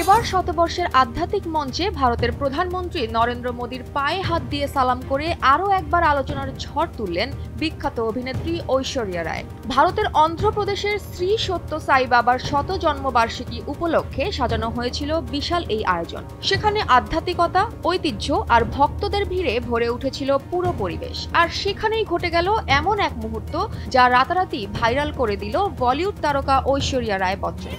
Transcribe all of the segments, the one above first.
এবার শতবর্ষের আধ্যাত্মিক মঞ্চে ভারতের প্রধানমন্ত্রী নরেন্দ্র মোদীর পায়ে হাত দিয়ে সালাম করে আরও একবার আলোচনার ঝড় তুললেন বিখ্যাত অভিনেত্রী ঐশ্বরিয়া রায়। ভারতের অন্ধ্রপ্রদেশের শ্রী সত্য সাই বাবার শত জন্মবার্ষিকী উপলক্ষে সাজানো হয়েছিল বিশাল এই আয়োজন। সেখানে আধ্যাত্মিকতা, ঐতিহ্য আর ভক্তদের ভিড়ে ভরে উঠেছিল পুরো পরিবেশ। আর সেখানেই ঘটে গেল এমন এক মুহূর্ত যা রাতারাতি ভাইরাল করে দিল বলিউড তারকা ঐশ্বরিয়া রায় বচ্চন।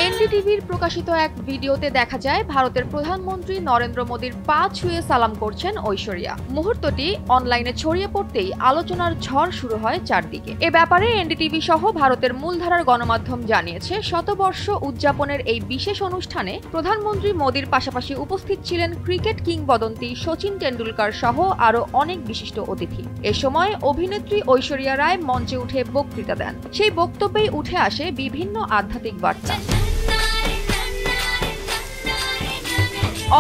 এনডিটিভির প্রকাশিত এক ভিডিওতে দেখা যায় ভারতের প্রধানমন্ত্রী নরেন্দ্র মোদীর পা ছুঁয়ে সালাম করছেন ঐশ্বরিয়া। মুহূর্তটি অনলাইনে ছড়িয়ে পড়তেই আলোচনার ঝড় শুরু হয় চারদিকে। এ ব্যাপারে এনডিটিভি সহ ভারতের মূলধারার গণমাধ্যম জানিয়েছে, শতবর্ষ উদযাপনের এই বিশেষ অনুষ্ঠানে প্রধানমন্ত্রী মোদীর পাশাপাশি উপস্থিত ছিলেন ক্রিকেট কিংবদন্তি সচিন টেন্ডুলকার সহ আরও অনেক বিশিষ্ট অতিথি। এ সময় অভিনেত্রী ঐশ্বরিয়া রায় মঞ্চে উঠে বক্তৃতা দেন। সেই বক্তব্যেই উঠে আসে বিভিন্ন আধ্যাত্মিক বার্তা।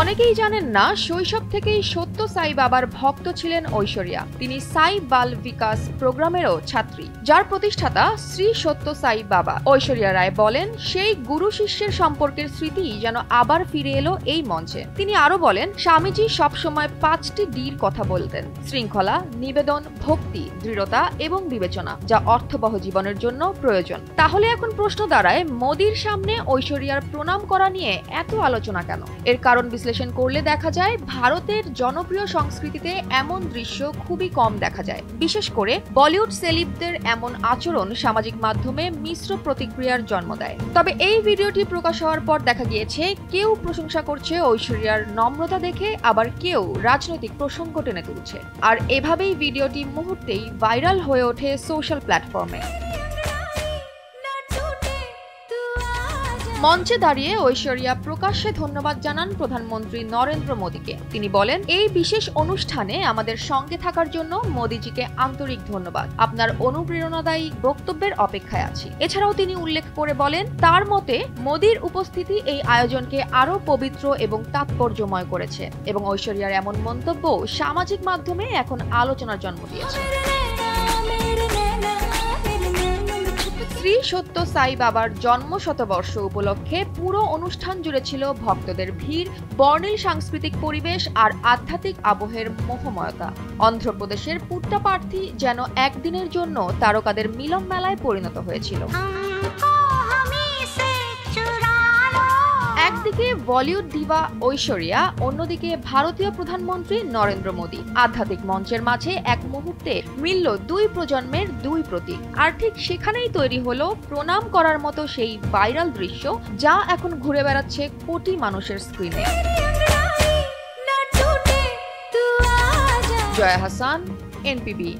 অনেকেই জানেন না, শৈশব থেকেই সত্য সাই বাবার ভক্ত ছিলেন ঐশ্বরিয়া। তিনি সাই বাল বিকাশ প্রোগ্রামেরও ছাত্রী, যার প্রতিষ্ঠাতা শ্রী সত্য সাই বাবা। ঐশ্বরিয়া রায় বলেন, সেই গুরু শিষ্যের সম্পর্কের স্মৃতি যেন আবার ফিরে এলো এই মঞ্চে। তিনি আরো বলেন, স্বামীজি সবসময় 5টি ডির কথা বলতেন: শৃঙ্খলা, নিবেদন, ভক্তি, দৃঢ়তা এবং বিবেচনা, যা অর্থবহ জীবনের জন্য প্রয়োজন। তাহলে এখন প্রশ্ন দাঁড়ায়, মোদীর সামনে ঐশ্বরিয়ার প্রণাম করা নিয়ে এত আলোচনা কেন? এর কারণ বিশ্লেষণ করলে দেখা যায়, ভারতের জনপ্রিয় সংস্কৃতিতে এমন দৃশ্য খুবই কম দেখা যায়। বিশেষ করে বলিউড সেলিবদের এমন আচরণ সামাজিক মাধ্যমে মিশ্র প্রতিক্রিয়ার জন্ম দেয়। তবে এই ভিডিওটি প্রকাশ হওয়ার পর দেখা গিয়েছে, কেউ প্রশংসা করছে ঐশ্বরিয়ার নম্রতা দেখে, আবার কেউ রাজনৈতিক প্রসঙ্গ টেনে তুলছে। আর এভাবেই ভিডিওটি মুহূর্তেই ভাইরাল হয়ে ওঠে সোশ্যাল প্ল্যাটফর্মে। মঞ্চে দাঁড়িয়ে ঐশ্বরিয়া প্রকাশ্যে ধন্যবাদ জানান প্রধানমন্ত্রী নরেন্দ্র মোদীকে। তিনি বলেন, এই বিশেষ অনুষ্ঠানে আমাদের সঙ্গে থাকার জন্য মোদীজিকে আন্তরিক ধন্যবাদ। আপনার অনুপ্রেরণাদায়ী বক্তব্যের অপেক্ষায় আছি। এছাড়াও তিনি উল্লেখ করে বলেন, তার মতে মোদীর উপস্থিতি এই আয়োজনকে আরো পবিত্র এবং তাৎপর্যময় করেছে এবং ঐশ্বরিয়ার এমন মন্তব্য সামাজিক মাধ্যমে এখন আলোচনার জন্ম দিয়েছে। শ্রী সত্য সাই বাবার জন্ম শতবর্ষ উপলক্ষে পুরো অনুষ্ঠান জুড়ে ছিল ভক্তদের ভিড়, বর্ণিল সাংস্কৃতিক পরিবেশ আর আধ্যাত্মিক আবহের মোহময়তা। অন্ধ্রপ্রদেশের পুট্টাপার্থী যেন একদিনের জন্য তারকাদের মিলন মেলায় পরিণত হয়েছিল। একদিকে বলিউড ডিভা ঐশ্বরিয়া, অন্যদিকে ভারতীয় প্রধানমন্ত্রী নরেন্দ্র মোদী। আধ্যাত্মিক মঞ্চের মাঝে এক মুহূর্তে মিলল দুই প্রজন্মের দুই প্রতীক। আর ঠিক সেখানেই তৈরি হলো প্রণাম করার মতো সেই ভাইরাল দৃশ্য, যা এখন ঘুরে বেড়াচ্ছে কোটি মানুষের স্ক্রিনে। জয়া হাসান, এনপিবি।